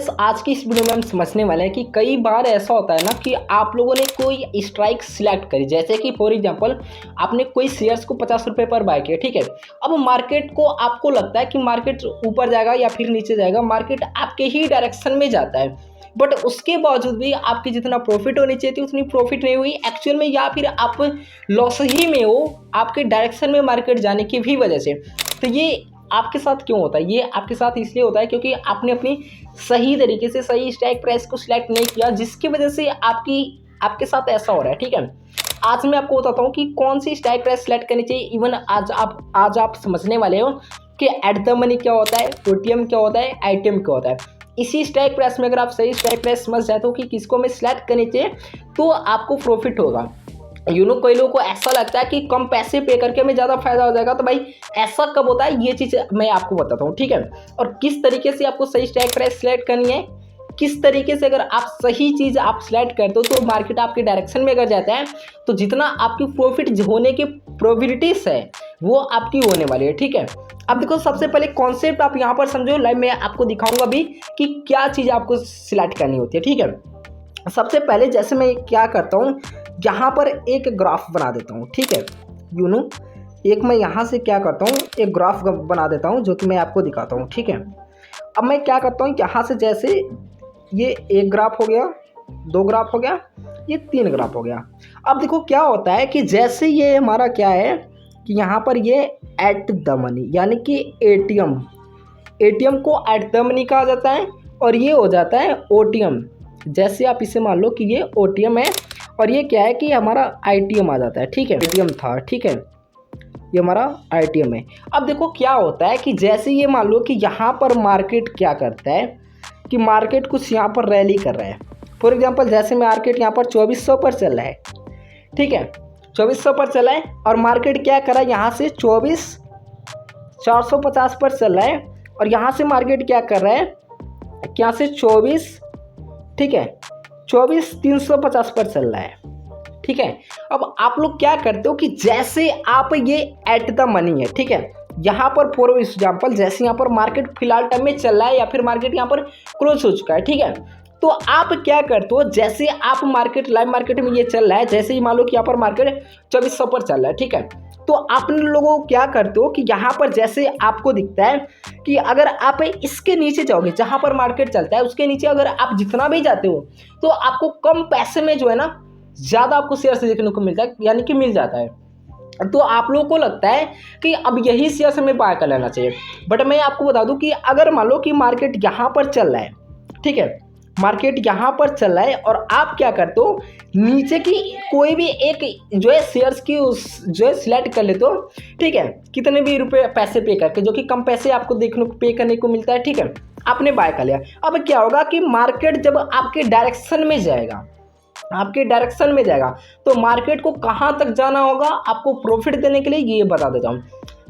Guys आज की इस वीडियो में हम समझने वाले हैं कि कई बार ऐसा होता है ना कि आप लोगों ने कोई स्ट्राइक सिलेक्ट करी, जैसे कि फॉर एग्जांपल आपने कोई शेयर्स को 50 रुपये पर बाय किया, ठीक है। अब मार्केट को आपको लगता है कि मार्केट ऊपर जाएगा या फिर नीचे जाएगा, मार्केट आपके ही डायरेक्शन में जाता है, बट उसके बावजूद भी आपकी जितना प्रॉफिट होनी चाहिए थी उतनी प्रॉफिट नहीं हुई एक्चुअल में, या फिर आप लॉस ही में हो आपके डायरेक्शन में मार्केट जाने की भी वजह से। तो ये आपके साथ क्यों होता है? ये आपके साथ इसलिए होता है क्योंकि आपने अपनी सही तरीके से सही स्ट्राइक प्राइस को सिलेक्ट नहीं किया, जिसकी वजह से आपके साथ ऐसा हो रहा है, ठीक है। आज मैं आपको बताता हूँ कि कौन सी स्ट्राइक प्राइस सिलेक्ट करनी चाहिए। इवन आज आप समझने वाले हो कि एट द मनी क्या होता है, ओटीएम क्या होता है, आईटीएम क्या होता है। इसी स्ट्राइक प्राइस में अगर आप सही स्ट्राइक प्राइस समझ जाते हो कि किसको में सिलेक्ट करनी चाहिए तो आपको प्रॉफिट होगा। कई लोगों को ऐसा लगता है कि कम पैसे पे करके हमें ज़्यादा फायदा हो जाएगा, तो भाई ऐसा कब होता है ये चीज़ मैं आपको बताता हूँ, ठीक है। और किस तरीके से आपको सही स्ट्राइक प्राइस सिलेक्ट करनी है, किस तरीके से अगर आप सही चीज़ आप सिलेक्ट करते हो तो मार्केट आपके डायरेक्शन में अगर जाता है तो जितना आपकी प्रॉफिट होने की प्रोबेबिलिटीज है वो आपकी होने वाली है, ठीक है। अब देखो सबसे पहले कॉन्सेप्ट आप यहाँ पर समझो, लाइव मैं आपको दिखाऊंगा अभी कि क्या चीज़ आपको सिलेक्ट करनी होती है, ठीक है। सबसे पहले जैसे मैं क्या करता हूँ, यहाँ पर एक ग्राफ बना देता हूँ, ठीक है। एक मैं यहाँ से क्या करता हूँ, एक ग्राफ बना देता हूँ जो कि मैं आपको दिखाता हूँ, ठीक है। अब मैं क्या करता हूँ, यहाँ से जैसे ये एक ग्राफ हो गया, दो ग्राफ हो गया, ये तीन ग्राफ हो गया। अब देखो क्या होता है कि जैसे ये हमारा क्या है कि यहाँ पर ये एट द मनी यानी कि एटीएम को एट द मनी कहा जाता है, और ये हो जाता है ओटीएम। जैसे आप इसे मान लो कि ये ओटीएम है और ये क्या है कि हमारा आईटीएम आ जाता है, ठीक है। एटीएम था, ठीक है, ये हमारा आईटीएम है। अब देखो क्या होता है कि जैसे ये मान लो कि यहाँ पर मार्केट क्या करता है कि मार्केट कुछ यहाँ पर रैली कर रहा है। फॉर एग्जांपल जैसे मार्केट यहाँ पर 2400 पर चल रहा है, ठीक है, 2400 पर चला है, और मार्केट क्या कर रहा है यहाँ से 24,450 पर चल रहा है, और यहाँ से मार्केट क्या कर रहा है, यहाँ से 24, ठीक है, 24,350 पर चल रहा है, ठीक है। अब आप लोग क्या करते हो कि जैसे आप ये एट द मनी है, ठीक है, यहाँ पर फॉर एग्जांपल जैसे यहाँ पर मार्केट फिलहाल टाइम में चल रहा है या फिर मार्केट यहाँ पर क्लोज हो चुका है, ठीक है, तो आप क्या करते हो, जैसे आप मार्केट लाइव मार्केट में ये चल रहा है, जैसे ही मान लो कि यहाँ पर मार्केट 2400 पर चल रहा है, ठीक है, तो आप लोगों क्या करते हो कि यहाँ पर जैसे आपको दिखता है कि अगर आप इसके नीचे जाओगे जहाँ पर मार्केट चलता है उसके नीचे अगर आप जितना भी जाते हो तो आपको कम पैसे में जो है ना ज़्यादा आपको शेयर से देखने को मिलता है, यानी कि मिल जाता है। तो आप लोगों को लगता है कि अब यही शेयर हमें बाय कर लेना चाहिए, बट मैं आपको बता दूं कि अगर मान लो कि मार्केट यहाँ पर चल रहा है, ठीक है, मार्केट यहाँ पर चल रहा है और आप क्या करते हो नीचे की कोई भी एक जो है शेयर्स की जो है सिलेक्ट कर लेते हो, ठीक है, कितने भी रुपए पैसे पे करके, जो कि कम पैसे आपको देखने को पे करने को मिलता है, ठीक है, आपने बाय कर लिया। अब क्या होगा कि मार्केट जब आपके डायरेक्शन में जाएगा, आपके डायरेक्शन में जाएगा तो मार्केट को कहाँ तक जाना होगा आपको प्रॉफिट देने के लिए, ये बता देता हूँ।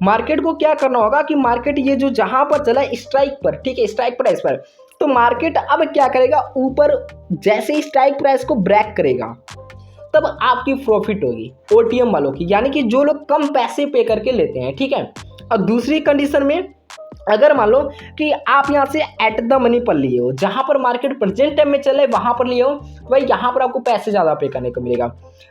मार्केट को क्या करना होगा कि मार्केट ये जो जहाँ पर चला स्ट्राइक पर, ठीक है, स्ट्राइक प्राइस पर, तो मार्केट अब क्या करेगा, ऊपर जैसे ही स्ट्राइक प्राइस को ब्रेक करेगा तब आपकी प्रॉफिट होगी ओटीएम वालों की, यानी कि जो लोग कम पैसे पे करके लेते हैं, ठीक है। और दूसरी कंडीशन में अगर मान लो कि आप यहाँ से एट द मनी पर लिए हो, जहाँ पर मार्केट प्रेजेंट टाइम में चले वहाँ पर लिए हो, तो भाई यहाँ पर आपको पैसे ज़्यादा पे करने को मिलेगा।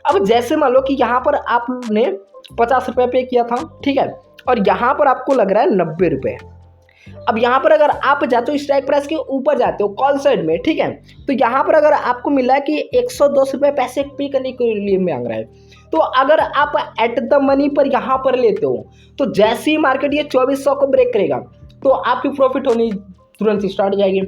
अब जैसे मान लो कि यहाँ पर आपने 50 रुपये पे किया था, ठीक है, और यहाँ पर आपको लग रहा है 90 रुपये। अब यहाँ पर अगर आप जाते हो स्ट्राइक प्राइस के ऊपर जाते हो कॉल साइड में, ठीक है, तो यहाँ पर अगर आपको मिला है कि 110 रुपये पैसे पे करने के लिए मांग रहा है, तो अगर आप एट द मनी पर यहाँ पर लेते हो तो जैसे ही मार्केट ये 2400 को ब्रेक करेगा तो आपकी प्रॉफिट होनी तुरंत स्टार्ट हो जाएगी।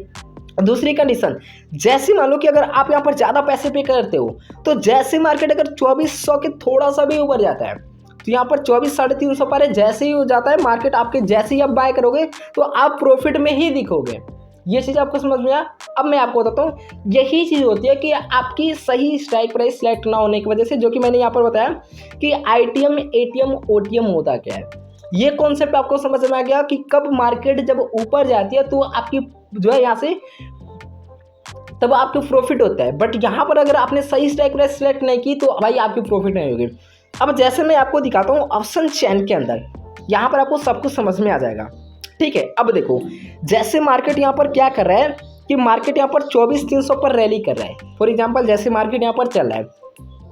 दूसरी कंडीशन, जैसे मान लो कि अगर आप यहाँ पर ज़्यादा पैसे पे करते हो तो जैसे मार्केट अगर 2400 के थोड़ा सा भी ऊपर जाता है तो यहाँ पर 24,350 पर है, जैसे ही हो जाता है मार्केट आपके, जैसे ही आप बाय करोगे तो आप प्रॉफिट में ही दिखोगे। ये चीज़ आपको समझ में आया। अब मैं आपको बताता हूँ, यही चीज़ होती है कि आपकी सही स्ट्राइक प्राइस सिलेक्ट ना होने की वजह से, जो कि मैंने यहाँ पर बताया कि आईटीएम, एटीएम, ओटीएम होता क्या है। ये कॉन्सेप्ट आपको समझ में आ गया कि कब मार्केट जब ऊपर जाती है तो आपकी जो है यहाँ से तब आपकी प्रॉफिट होता है, बट यहाँ पर अगर आपने सही स्ट्राइक प्राइस सिलेक्ट नहीं की तो भाई आपकी प्रॉफिट नहीं होगी। अब जैसे मैं आपको दिखाता हूँ ऑप्शन चेन के अंदर, यहाँ पर आपको सब कुछ समझ में आ जाएगा, ठीक है। अब देखो जैसे मार्केट यहाँ पर क्या कर रहा है कि मार्केट यहाँ पर 24,300 पर रैली कर रहा है। फॉर एग्जांपल जैसे मार्केट यहाँ पर चल रहा है,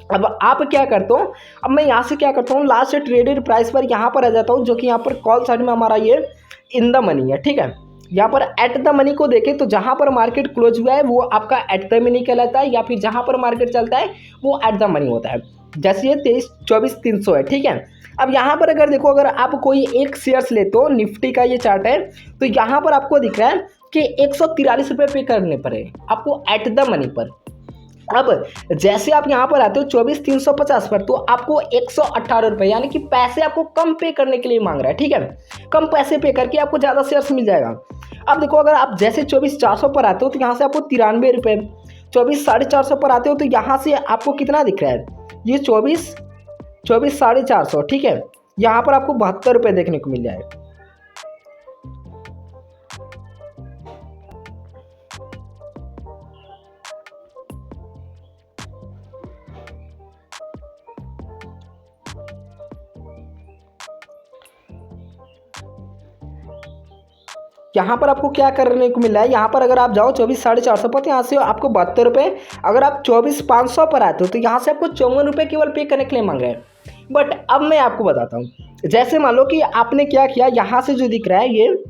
अब आप क्या करते हो, अब मैं यहाँ से क्या करता हूँ, लास्ट ट्रेडेड प्राइस पर यहाँ पर आ जाता हूँ, जो कि यहाँ पर कॉल साइड में हमारा ये इन द मनी है, ठीक है। यहाँ पर एट द मनी को देखें तो जहाँ पर मार्केट क्लोज हुआ है वो आपका एट द मनी कहलाता है, या फिर जहाँ पर मार्केट चलता है वो एट द मनी होता है। जैसे ये 24,300 है, ठीक है। अब यहाँ पर अगर देखो, अगर आप कोई एक शेयर्स लेते हो, निफ्टी का ये चार्ट है, तो यहाँ पर आपको दिख रहा है कि 143 रुपये पे करने पड़े आपको एट द मनी पर। अब जैसे आप यहाँ पर आते हो 24,350 पर, तो आपको 118 रुपये यानी कि पैसे आपको कम पे करने के लिए मांग रहा है, ठीक है। कम पैसे पे करके आपको ज़्यादा शेयर्स मिल जाएगा। अब देखो, अगर आप जैसे 24,400 पर आते हो तो यहाँ से आपको 93 रुपये, 24,450 पर आते हो तो यहाँ से आपको कितना दिख रहा है, ये 24,450, ठीक है। यहाँ पर आपको 72 रुपये देखने को मिल जाए। यहाँ पर आपको क्या करने को मिल रहा है, यहाँ पर अगर आप जाओ 24,450 पर, तो यहाँ से आपको 72 रुपये। अगर आप 24,500 पर आते हो तो यहाँ से आपको 54 रुपये केवल पे करने के लिए मांग रहे हैं। बट अब मैं आपको बताता हूँ, जैसे मान लो कि आपने क्या किया, यहाँ से जो दिख रहा है ये,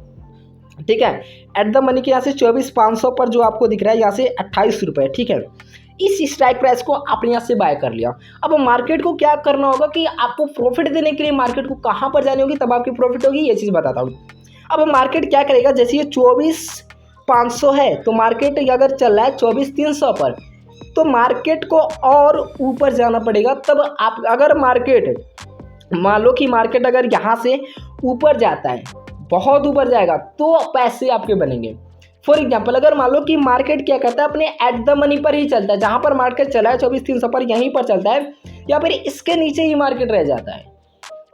ठीक है, एट द मनी के यहाँ से 24,500 पर जो आपको दिख रहा है यहाँ से 28 रुपये, ठीक है। इस स्ट्राइक प्राइस को आपने यहाँ से बाय कर लिया। अब मार्केट को क्या करना होगा कि आपको प्रॉफिट देने के लिए मार्केट को कहाँ पर जानी होगी तब आपकी प्रॉफिट होगी, ये चीज़ बताता हूँ। अब मार्केट क्या करेगा, जैसे ये 24,500 है तो मार्केट अगर चल रहा है 24,300 पर, तो मार्केट को और ऊपर जाना पड़ेगा। तब आप अगर मार्केट मान लो कि मार्केट अगर यहाँ से ऊपर जाता है, बहुत ऊपर जाएगा, तो पैसे आपके बनेंगे। फॉर एग्जाम्पल अगर मान लो कि मार्केट क्या करता है, अपने एट द मनी पर ही चलता है, जहाँ पर मार्केट चला है 24,300 पर यहीं पर चलता है, या फिर इसके नीचे ही मार्केट रह जाता है,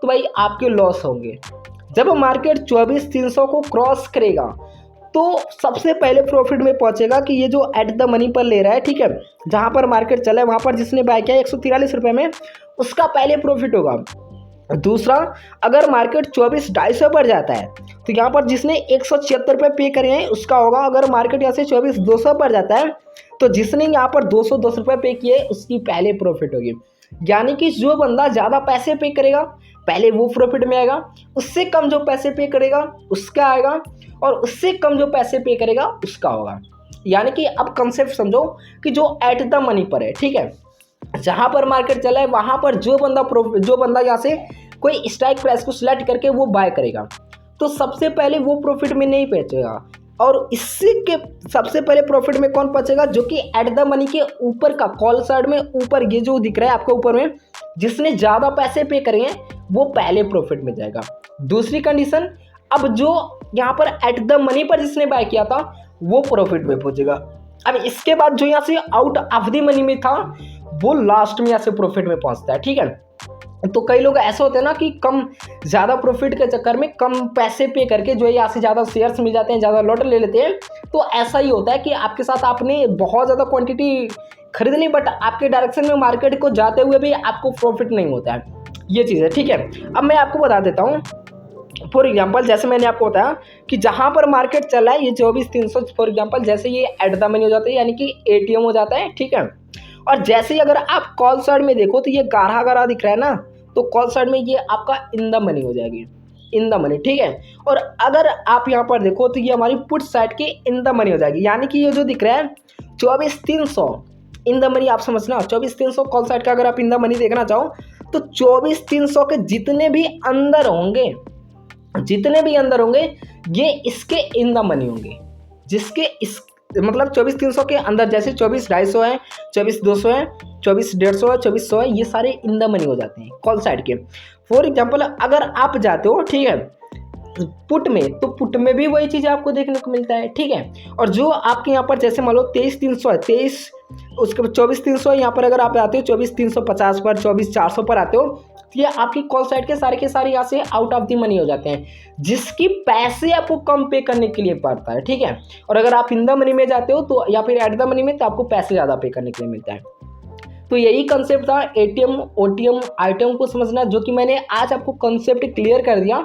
तो भाई आपके लॉस होंगे। जब मार्केट 24,300 को क्रॉस करेगा तो सबसे पहले प्रॉफिट में पहुंचेगा कि ये जो एट द मनी पर ले रहा है, ठीक है, जहां पर मार्केट चला है वहां पर जिसने बाय किया 143 रुपये में, उसका पहले प्रॉफिट होगा। दूसरा, अगर मार्केट 24,250 पर जाता है तो यहाँ पर जिसने 176 रुपये पे करे हैं उसका होगा। अगर मार्केट यहाँ से 24,200 पर जाता है तो जिसने यहाँ पर 210 रुपये पे किए उसकी पहले प्रॉफिट होगी। यानी कि जो बंदा ज़्यादा पैसे पे करेगा पहले वो प्रॉफिट में आएगा, उससे कम जो पैसे पे करेगा उसका आएगा, और उससे कम जो पैसे पे करेगा उसका होगा। यानी कि अब कंसेप्ट समझो कि जो एट द मनी पर है, ठीक है, जहाँ पर मार्केट चला है वहाँ पर जो बंदा यहाँ से कोई स्ट्राइक प्राइस को सिलेक्ट करके वो बाय करेगा, तो सबसे पहले वो प्रॉफिट में नहीं पहुंचेगा। और इससे के सबसे पहले प्रॉफिट में कौन पहुंचेगा, जो कि एट द मनी के ऊपर का कॉल साइड में ऊपर ये जो दिख रहा है आपको ऊपर में, जिसने ज़्यादा पैसे पे करे हैं वो पहले प्रॉफिट में जाएगा। दूसरी कंडीशन, अब जो यहाँ पर एट द मनी पर जिसने बाय किया था वो प्रॉफिट में पहुंचेगा। अब इसके बाद जो यहाँ से आउट ऑफ द मनी में था वो लास्ट में यहाँ से प्रॉफिट में पहुंचता है, ठीक है। तो कई लोग ऐसे होते हैं ना कि कम ज़्यादा प्रॉफिट के चक्कर में कम पैसे पे करके जो है यहाँ से ज़्यादा शेयर्स मिल जाते हैं, ज़्यादा लॉट ले लेते हैं। तो ऐसा ही होता है कि आपके साथ आपने बहुत ज़्यादा क्वांटिटी खरीद ली, बट आपके डायरेक्शन में मार्केट को जाते हुए भी आपको प्रॉफिट नहीं होता है, ये चीज़ है, ठीक है। अब मैं आपको बता देता हूँ, फॉर एग्जाम्पल जैसे मैंने आपको बताया कि जहाँ पर मार्केट चला है ये 24,300, फॉर एग्जाम्पल जैसे ये एट द मनी हो जाता है यानी कि ATM हो जाता है, ठीक है। और जैसे ही अगर आप कॉल साइड में देखो तो ये गाढ़ा गाढ़ा दिख रहा है ना, तो कॉल साइड में ये आपका इन द मनी हो जाएगी, इन द मनी, ठीक है। और अगर आप यहाँ पर देखो तो ये हमारी पुट साइड की इन द मनी हो जाएगी। यानी कि ये जो दिख रहा है 24,300 इन द मनी, आप समझना 24,300 कॉल साइड का अगर आप इन द मनी देखना चाहो तो 24,300 के जितने भी अंदर होंगे ये इसके इन द मनी होंगे, जिसके इस मतलब 24,300 के अंदर जैसे 24,250 है, 24,200 है, 24,150 है, 24,100 है, ये सारे इन द मनी हो जाते हैं कॉल साइड के। फॉर एग्जाम्पल अगर आप जाते हो, ठीक है, पुट में, तो पुट में भी वही चीज़ आपको देखने को मिलता है, ठीक है। और जो आपके यहाँ पर जैसे मान लो 23,300 है, 23 उसके 24,300 यहाँ पर अगर आप आते हो 24,350 पर, 24,400 पर आते हो, तो ये आपकी कॉल साइड के सारे यहाँ से आउट ऑफ द मनी हो जाते हैं, जिसकी पैसे आपको कम पे करने के लिए पड़ता है, ठीक है। और अगर आप इन द मनी में जाते हो तो या फिर एट द मनी में, तो आपको पैसे ज़्यादा पे करने के लिए मिलता है। तो तो यही कंसेप्ट था एटीएम ओटीएम आइटम को समझना, जो कि मैंने आज आपको कंसेप्ट क्लियर कर दिया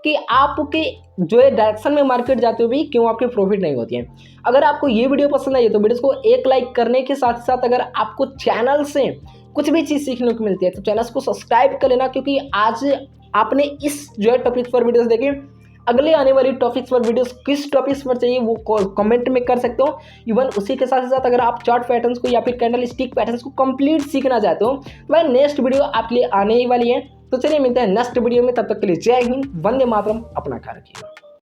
कि आपके जो है डायरेक्शन में मार्केट जाते हुए भी क्यों आपकी प्रॉफिट नहीं होती है। अगर आपको ये वीडियो पसंद आई है तो वीडियो को एक लाइक करने के साथ साथ अगर आपको चैनल से कुछ भी चीज़ सीखने को मिलती है तो चैनल को सब्सक्राइब कर लेना, क्योंकि आज आपने इस जो है टॉपिक्स पर वीडियोस देखे, अगले आने वाली टॉपिक्स पर वीडियोस किस टॉपिक्स पर चाहिए वो कमेंट में कर सकते हो। इवन उसी के साथ साथ अगर आप चार्ट पैटर्न्स को या फिर कैंडल स्टिक पैटर्न्स को कंप्लीट सीखना चाहते हो तो भाई नेक्स्ट वीडियो आपके लिए आने ही वाली है। तो चलिए मिलते हैं नेक्स्ट वीडियो में, तब तक के लिए जय हिंद, वंदे मातरम, अपना ख्याल रखिएगा।